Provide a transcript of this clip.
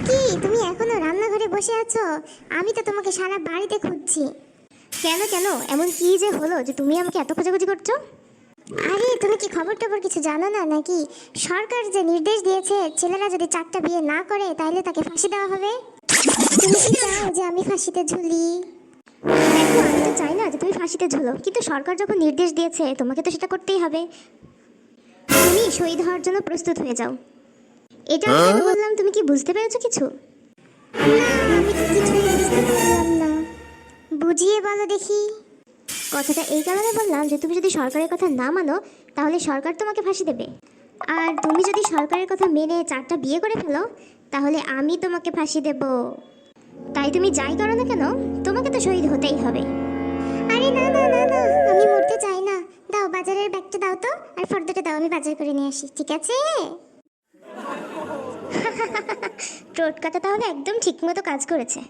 কি তুমি এখনো রান্নাঘরে বসে আছো? আমি তো তোমাকে সারা বাড়িতে খুঁজছি। কেন কেন এমন কি যে হলো যে তুমি আমাকে এত খোঁজাখুঁজি করছো? আরে তুমি কি খবর টবর কিছু জানো না নাকি? সরকার যে নির্দেশ দিয়েছে ছেলেরা যদি 4টা বিয়ে না করে তাহলে তাকে ফাঁসি দেওয়া হবে। তুমি কি চাও যে আমি ফাঁসিতে ঝুলি? দেখো, আমি তো চাই না যে তুমি ফাঁসিতে ঝুলো, কিন্তু সরকার যখন নির্দেশ দিয়েছে তোমাকে তো সেটা করতেই হবে। তুমি শহীদ হওয়ার জন্য প্রস্তুত হয়ে যাও। এটা আমি কেন বললাম, তুমি কি বুঝতে পেরেছো কিছু? না, আমি তো কিছুই বুঝতে পারলাম না। বুঝিয়ে বলো দেখি। কথাটা এই কারণে বললাম যে তুমি যদি সরকারের কথা না মানো তাহলে সরকার তোমাকে ফাঁসি দেবে, আর তুমি যদি সরকারের কথা মেনে 4টা বিয়ে করে ফেলো তাহলে আমি তোমাকে ফাঁসি দেব। তাই তুমি যাই করো না কেন, তোমাকে তো শহীদ হতেই হবে। আরে না না না না, আমি মরতে চাই না। দাও বাজারের ব্যাগটা দাও তো, আর ফর্দটা দাও, আমি বাজার করে নিয়ে আসি, ঠিক আছে? টোটকাটা তাহলে একদম ঠিক মতো কাজ করেছে।